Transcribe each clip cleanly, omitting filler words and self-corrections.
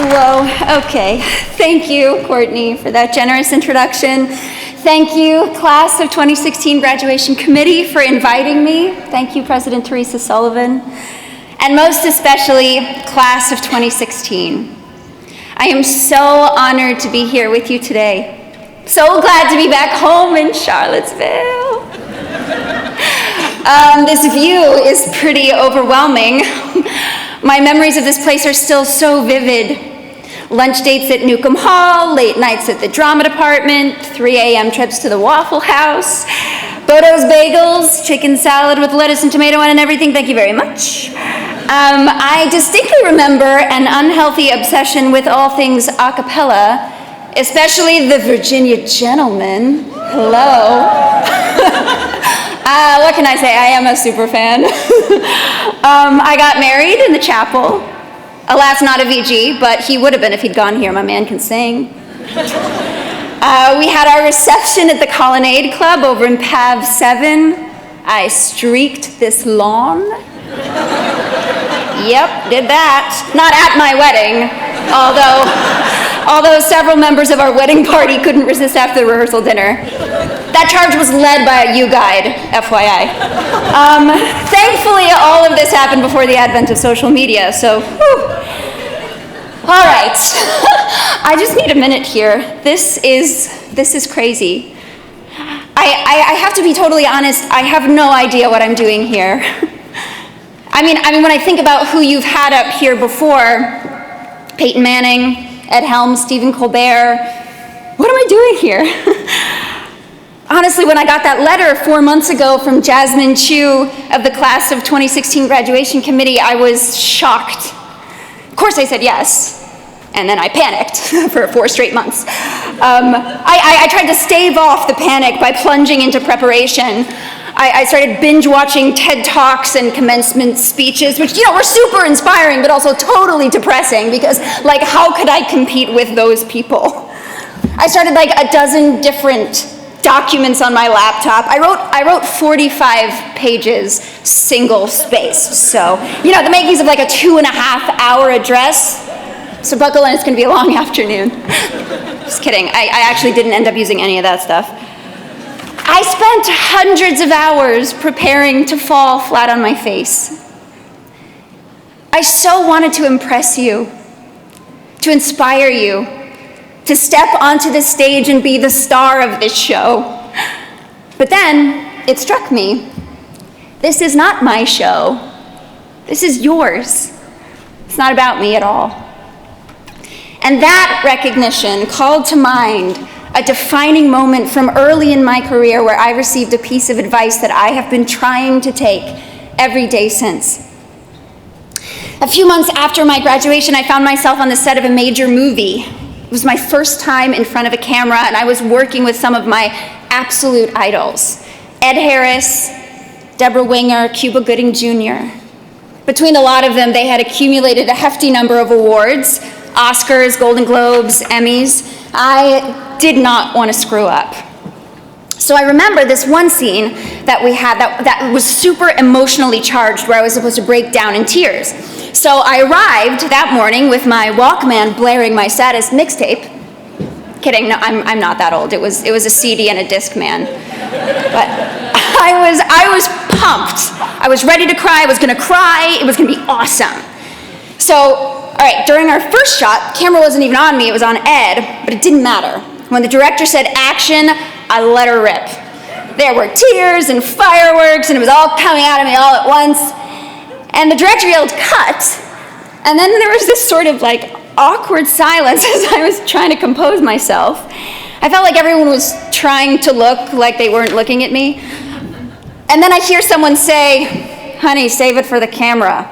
Whoa, okay. Thank you, Courtney, for that generous introduction. Thank you, class of 2016 graduation committee, for inviting me. Thank you, President Teresa Sullivan. And most especially, class of 2016. I am so honored to be here with you today. So glad to be back home in Charlottesville. This view is pretty overwhelming. My memories of this place are still so vivid. Lunch dates at Newcomb Hall, late nights at the drama department, 3 a.m. trips to the Waffle House, Bodo's Bagels, chicken salad with lettuce and tomato on and everything, thank you very much. I distinctly remember an unhealthy obsession with all things a cappella, especially the Virginia Gentleman. Hello. What can I say? I am a super fan. I got married in the chapel. Alas, not a VG, but he would have been if he'd gone here. My man can sing. We had our reception at the Colonnade Club over in Pav 7. I streaked this lawn. Yep, did that. Not at my wedding, although several members of our wedding party couldn't resist after the rehearsal dinner. That charge was led by a U-Guide, FYI. Thankfully, all of this happened before the advent of social media, so, whew. All right. I just need a minute here. This is crazy. I have to be totally honest, I have no idea what I'm doing here. I mean, when I think about who you've had up here before, Peyton Manning, Ed Helms, Stephen Colbert, what am I doing here? Honestly, when I got that letter 4 months ago from Jasmine Chu of the class of 2016 graduation committee, I was shocked. Of course I said yes, and then I panicked for 4 straight months. I tried to stave off the panic by plunging into preparation. I started binge watching TED Talks and commencement speeches, which, were super inspiring, but also totally depressing because, how could I compete with those people? I started a dozen different documents on my laptop. I wrote 45 pages, single space. So, the makings of a 2.5-hour address. So buckle in, it's gonna be a long afternoon. Just kidding, I actually didn't end up using any of that stuff. I spent hundreds of hours preparing to fall flat on my face. I so wanted to impress you, to inspire you, to step onto the stage and be the star of this show. But then it struck me, this is not my show. This is yours. It's not about me at all. And that recognition called to mind a defining moment from early in my career where I received a piece of advice that I have been trying to take every day since. A few months after my graduation, I found myself on the set of a major movie. It was my first time in front of a camera, and I was working with some of my absolute idols. Ed Harris, Deborah Winger, Cuba Gooding Jr. Between the lot of them, they had accumulated a hefty number of awards, Oscars, Golden Globes, Emmys. I did not want to screw up. So I remember this one scene that we had that was super emotionally charged, where I was supposed to break down in tears. So I arrived that morning with my Walkman blaring my saddest mixtape. Kidding, no, I'm not that old. It was a CD and a Discman. But I was pumped. I was ready to cry. I was gonna cry. It was gonna be awesome. So, all right, during our first shot, the camera wasn't even on me. It was on Ed, but it didn't matter. When the director said action, I let her rip. There were tears and fireworks, and it was all coming out of me all at once. And the director yelled, cut. And then there was this sort of awkward silence as I was trying to compose myself. I felt like everyone was trying to look like they weren't looking at me. And then I hear someone say, honey, save it for the camera.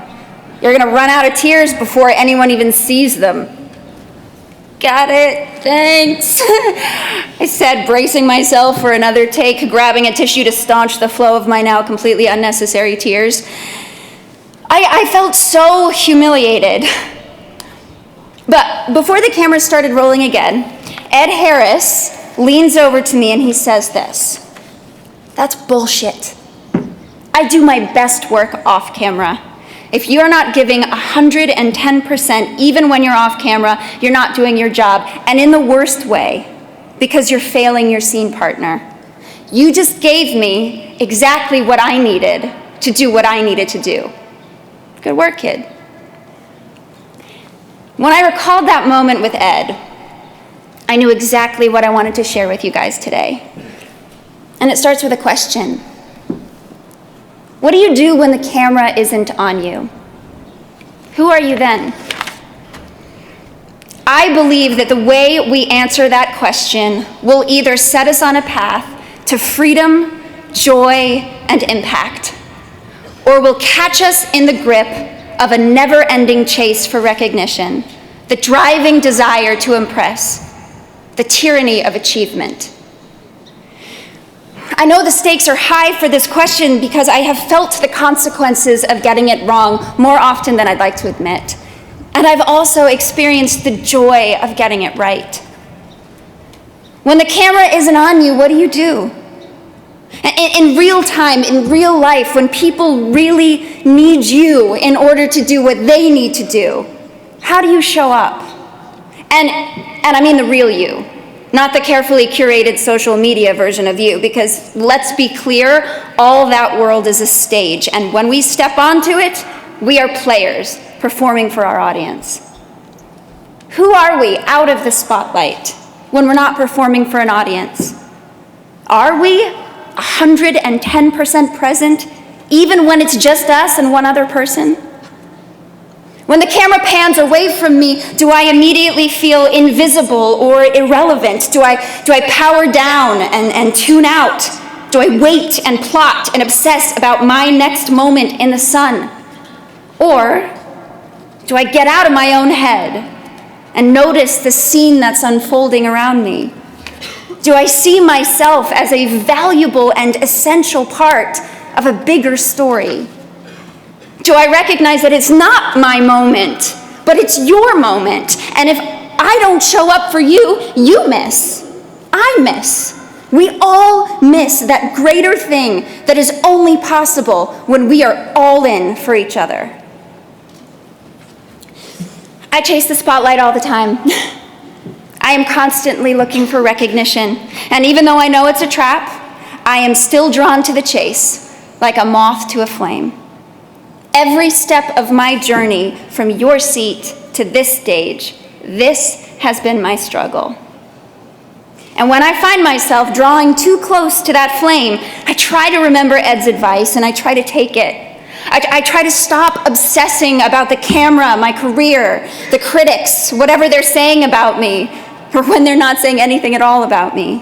You're gonna run out of tears before anyone even sees them. Got it, thanks. I said, bracing myself for another take, grabbing a tissue to staunch the flow of my now completely unnecessary tears. I felt so humiliated. But before the camera started rolling again, Ed Harris leans over to me and he says this, that's bullshit. I do my best work off camera. If you're not giving 110%, even when you're off camera, you're not doing your job, and in the worst way, because you're failing your scene partner. You just gave me exactly what I needed to do what I needed to do. Good work, kid. When I recalled that moment with Ed, I knew exactly what I wanted to share with you guys today. And it starts with a question. What do you do when the camera isn't on you? Who are you then? I believe that the way we answer that question will either set us on a path to freedom, joy, and impact, or will catch us in the grip of a never-ending chase for recognition, the driving desire to impress, the tyranny of achievement. I know the stakes are high for this question because I have felt the consequences of getting it wrong more often than I'd like to admit. And I've also experienced the joy of getting it right. When the camera isn't on you, what do you do? In real time, in real life, when people really need you in order to do what they need to do, how do you show up? And I mean the real you. Not the carefully curated social media version of you, because let's be clear, all that world is a stage, and when we step onto it, we are players performing for our audience. Who are we out of the spotlight when we're not performing for an audience? Are we 110% present, even when it's just us and one other person? When the camera pans away from me, do I immediately feel invisible or irrelevant? Do I power down and tune out? Do I wait and plot and obsess about my next moment in the sun? Or do I get out of my own head and notice the scene that's unfolding around me? Do I see myself as a valuable and essential part of a bigger story? Do I recognize that it's not my moment, but it's your moment? And if I don't show up for you, you miss. I miss. We all miss that greater thing that is only possible when we are all in for each other. I chase the spotlight all the time. I am constantly looking for recognition. And even though I know it's a trap, I am still drawn to the chase, like a moth to a flame. Every step of my journey from your seat to this stage, this has been my struggle. And when I find myself drawing too close to that flame, I try to remember Ed's advice and I try to take it. I try to stop obsessing about the camera, my career, the critics, whatever they're saying about me, or when they're not saying anything at all about me.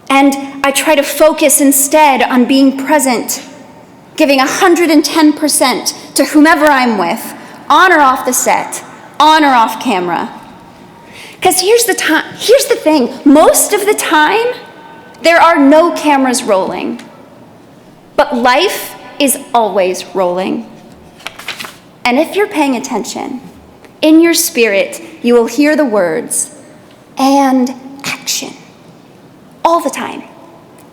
And I try to focus instead on being present, giving 110% to whomever I'm with, on or off the set, on or off camera. Because here's the thing, most of the time, there are no cameras rolling, but life is always rolling. And if you're paying attention, in your spirit, you will hear the words, and action, all the time,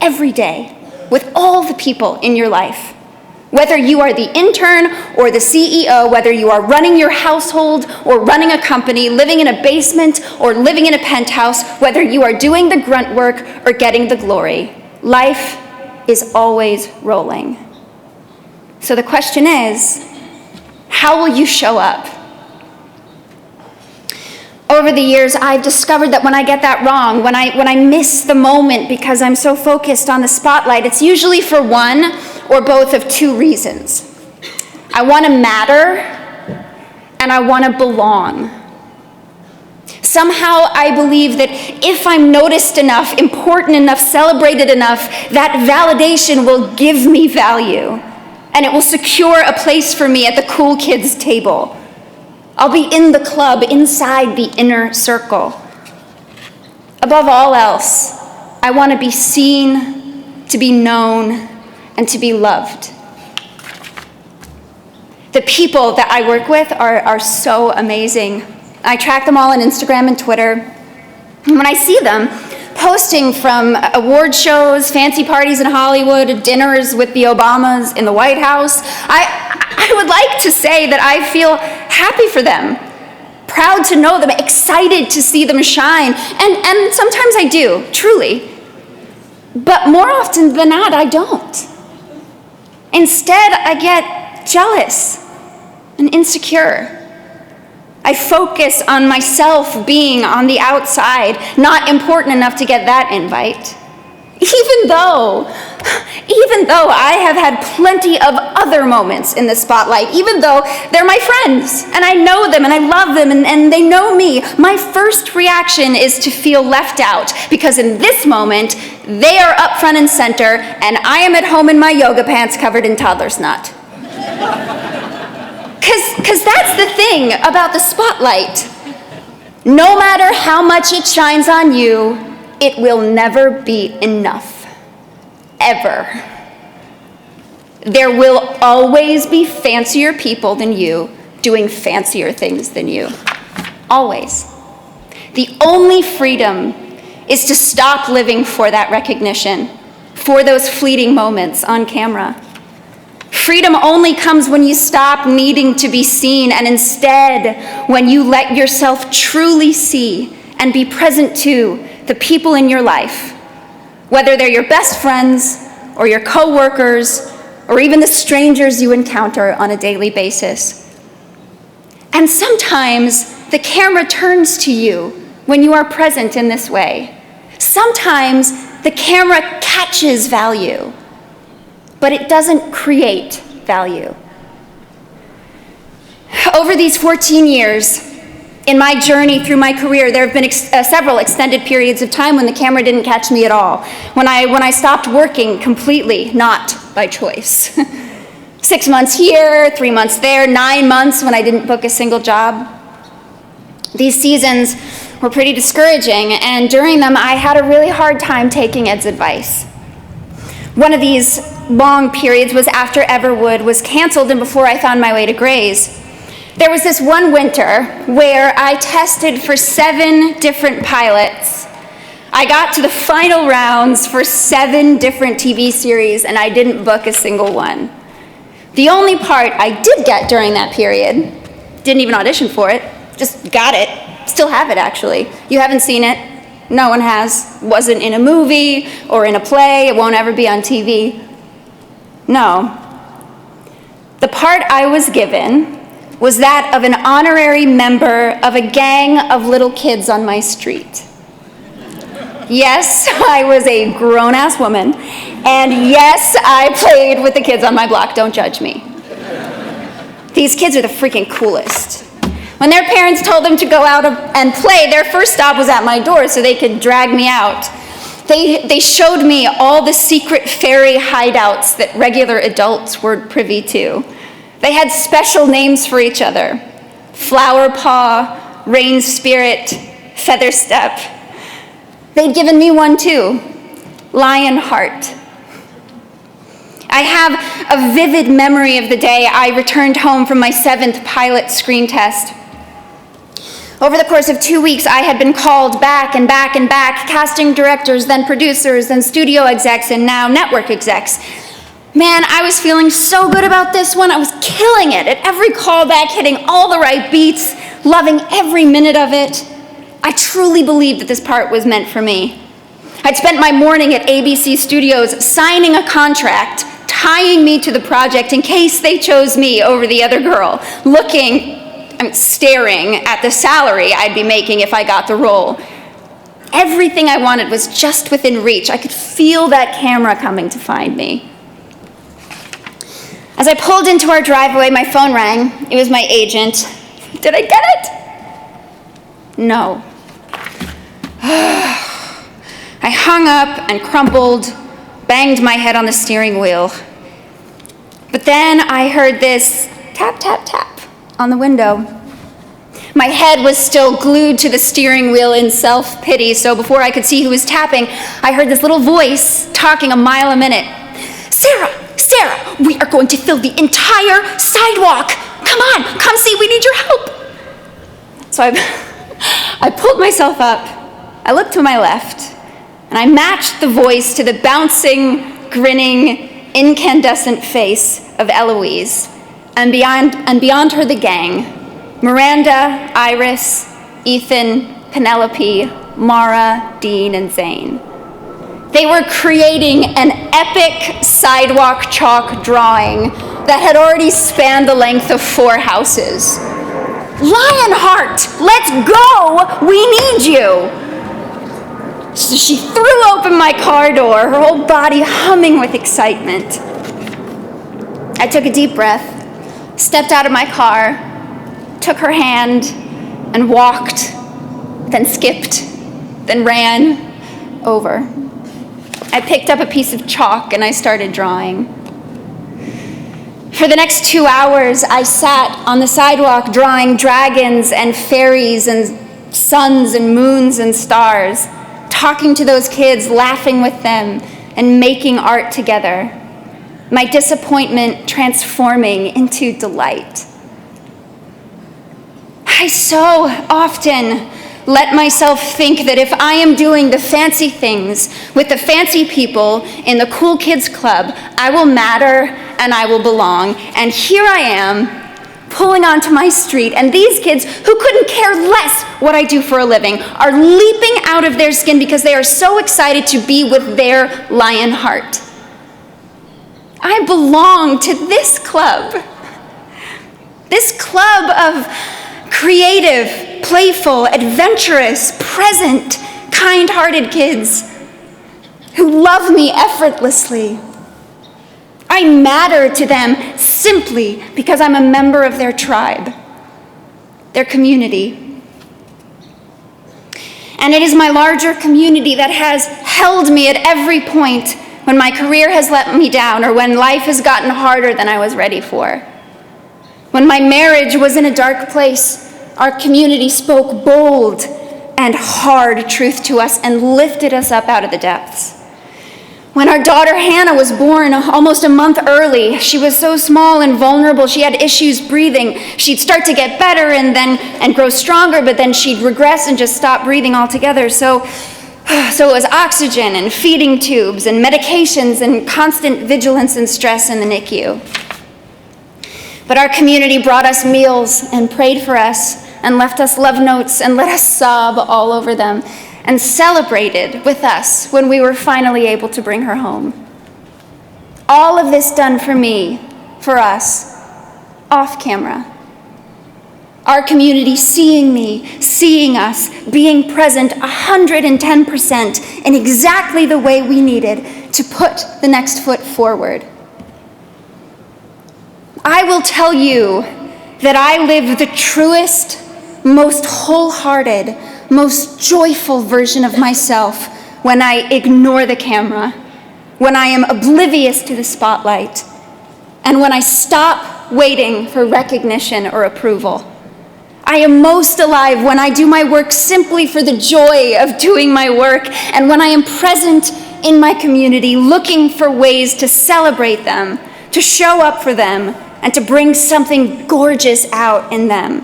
every day, with all the people in your life. Whether you are the intern or the CEO, whether you are running your household or running a company, living in a basement or living in a penthouse, whether you are doing the grunt work or getting the glory, life is always rolling. So the question is, how will you show up? Over the years, I've discovered that when I get that wrong, when I miss the moment because I'm so focused on the spotlight, it's usually for one or both of two reasons. I want to matter, and I want to belong. Somehow I believe that if I'm noticed enough, important enough, celebrated enough, that validation will give me value, and it will secure a place for me at the cool kids' table. I'll be in the club, inside the inner circle. Above all else, I want to be seen, to be known, and to be loved. The people that I work with are so amazing. I track them all on Instagram and Twitter. And when I see them posting from award shows, fancy parties in Hollywood, dinners with the Obamas in the White House, I would like to say that I feel happy for them, proud to know them, excited to see them shine. And sometimes I do, truly. But more often than not, I don't. Instead, I get jealous and insecure. I focus on myself being on the outside, not important enough to get that invite. Even though I have had plenty of other moments in the spotlight, even though they're my friends, and I know them, and I love them, and they know me, my first reaction is to feel left out, because in this moment, they are up front and center, and I am at home in my yoga pants covered in toddler's knot. Because that's the thing about the spotlight. No matter how much it shines on you, it will never be enough. Ever. There will always be fancier people than you doing fancier things than you. Always. The only freedom is to stop living for that recognition, for those fleeting moments on camera. Freedom only comes when you stop needing to be seen, and instead, when you let yourself truly see and be present to the people in your life, whether they're your best friends or your coworkers or even the strangers you encounter on a daily basis. And sometimes the camera turns to you when you are present in this way. Sometimes the camera catches value, but it doesn't create value. Over these 14 years, in my journey through my career, there have been several extended periods of time when the camera didn't catch me at all, when I stopped working completely, not by choice. 6 months here, 3 months there, 9 months when I didn't book a single job. These seasons were pretty discouraging, and during them I had a really hard time taking Ed's advice. One of these long periods was after Everwood was canceled and before I found my way to Gray's. There was this one winter where I tested for 7 different pilots. I got to the final rounds for 7 different TV series, and I didn't book a single one. The only part I did get during that period, didn't even audition for it, just got it. Still have it, actually. You haven't seen it. No one has. Wasn't in a movie or in a play. It won't ever be on TV. No. The part I was given was that of an honorary member of a gang of little kids on my street. Yes, I was a grown-ass woman, and yes, I played with the kids on my block. Don't judge me. These kids are the freaking coolest. When their parents told them to go out and play, their first stop was at my door so they could drag me out. They showed me all the secret fairy hideouts that regular adults weren't privy to. They had special names for each other: Flower Paw, Rain Spirit, Feather Step. They'd given me one too, Lion Heart. I have a vivid memory of the day I returned home from my 7th pilot screen test. Over the course of 2 weeks, I had been called back and back and back, casting directors, then producers, then studio execs, and now network execs. Man, I was feeling so good about this one. I was killing it at every callback, hitting all the right beats, loving every minute of it. I truly believed that this part was meant for me. I'd spent my morning at ABC Studios signing a contract, tying me to the project in case they chose me over the other girl, staring at the salary I'd be making if I got the role. Everything I wanted was just within reach. I could feel that camera coming to find me. As I pulled into our driveway, my phone rang. It was my agent. Did I get it? No. I hung up and crumpled, banged my head on the steering wheel. But then I heard this tap, tap, tap on the window. My head was still glued to the steering wheel in self-pity, so before I could see who was tapping, I heard this little voice talking a mile a minute. Sarah, we are going to fill the entire sidewalk. Come on, come see, we need your help. So I pulled myself up, I looked to my left, and I matched the voice to the bouncing, grinning, incandescent face of Eloise. beyond her, the gang: Miranda, Iris, Ethan, Penelope, Mara, Dean, and Zane. They were creating an epic sidewalk chalk drawing that had already spanned the length of 4 houses. Lionheart, let's go! We need you! So she threw open my car door, her whole body humming with excitement. I took a deep breath, stepped out of my car, took her hand, and walked, then skipped, then ran over. I picked up a piece of chalk and I started drawing. For the next 2 hours, I sat on the sidewalk drawing dragons and fairies and suns and moons and stars, talking to those kids, laughing with them, and making art together. My disappointment transforming into delight. I so often let myself think that if I am doing the fancy things with the fancy people in the cool kids club, I will matter and I will belong. And here I am, pulling onto my street, and these kids who couldn't care less what I do for a living are leaping out of their skin because they are so excited to be with their lion heart. I belong to this club of creative, playful, adventurous, present, kind-hearted kids who love me effortlessly. I matter to them simply because I'm a member of their tribe, their community. And it is my larger community that has held me at every point when my career has let me down or when life has gotten harder than I was ready for. When my marriage was in a dark place, our community spoke bold and hard truth to us and lifted us up out of the depths. When our daughter Hannah was born almost a month early, she was so small and vulnerable, she had issues breathing. She'd start to get better and grow stronger, but then she'd regress and just stop breathing altogether. So it was oxygen and feeding tubes and medications and constant vigilance and stress in the NICU. But our community brought us meals and prayed for us and left us love notes and let us sob all over them and celebrated with us when we were finally able to bring her home. All of this done for me, for us, off camera. Our community seeing me, seeing us, being present 110% in exactly the way we needed to put the next foot forward. I will tell you that I live the truest, most wholehearted, most joyful version of myself when I ignore the camera, when I am oblivious to the spotlight, and when I stop waiting for recognition or approval. I am most alive when I do my work simply for the joy of doing my work, and when I am present in my community, looking for ways to celebrate them, to show up for them, and to bring something gorgeous out in them.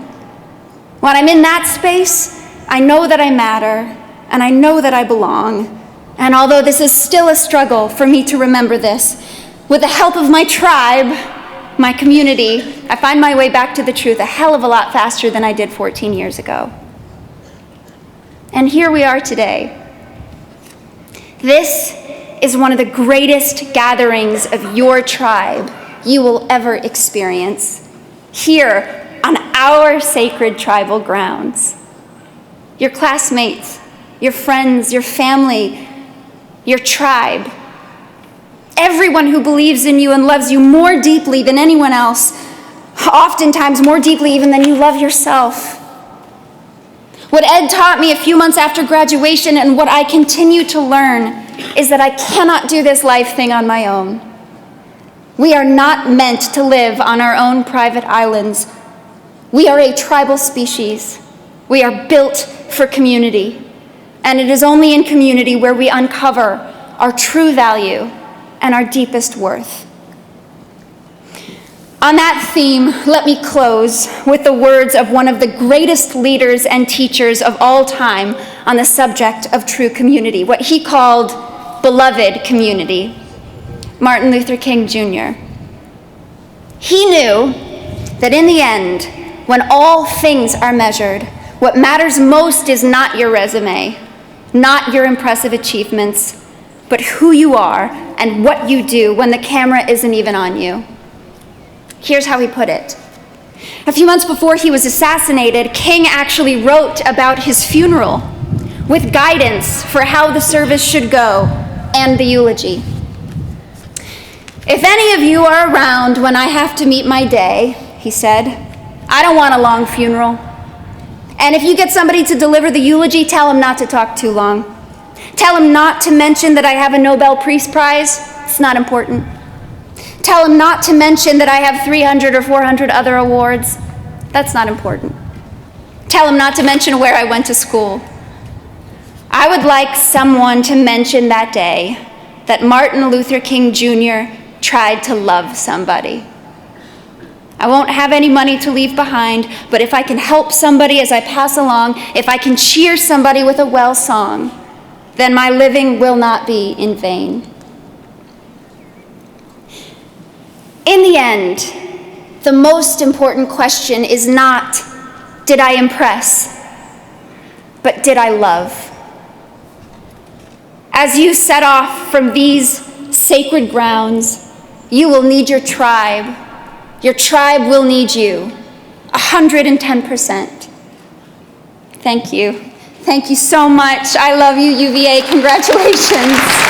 When I'm in that space, I know that I matter, and I know that I belong. And although this is still a struggle for me to remember this, with the help of my tribe, my community, I find my way back to the truth a hell of a lot faster than I did 14 years ago. And here we are today. This is one of the greatest gatherings of your tribe you will ever experience, here on our sacred tribal grounds. Your classmates, your friends, your family, your tribe, everyone who believes in you and loves you more deeply than anyone else, oftentimes more deeply even than you love yourself. What Ed taught me a few months after graduation and what I continue to learn is that I cannot do this life thing on my own. We are not meant to live on our own private islands. We are a tribal species. We are built for community. And it is only in community where we uncover our true value and our deepest worth. On that theme, let me close with the words of one of the greatest leaders and teachers of all time on the subject of true community, what he called beloved community, Martin Luther King Jr. He knew that in the end, when all things are measured, what matters most is not your resume, not your impressive achievements, but who you are and what you do when the camera isn't even on you. Here's how he put it. A few months before he was assassinated, King actually wrote about his funeral with guidance for how the service should go and the eulogy. If any of you are around when I have to meet my day, he said, I don't want a long funeral. And if you get somebody to deliver the eulogy, tell him not to talk too long. Tell him not to mention that I have a Nobel Peace Prize. It's not important. Tell him not to mention that I have 300 or 400 other awards. That's not important. Tell him not to mention where I went to school. I would like someone to mention that day that Martin Luther King Jr. tried to love somebody. I won't have any money to leave behind, but if I can help somebody as I pass along, if I can cheer somebody with a well song, then my living will not be in vain. In the end, the most important question is not, did I impress, but did I love? As you set off from these sacred grounds, you will need your tribe. Your tribe will need you, 110%. Thank you. Thank you so much. I love you, UVA. Congratulations.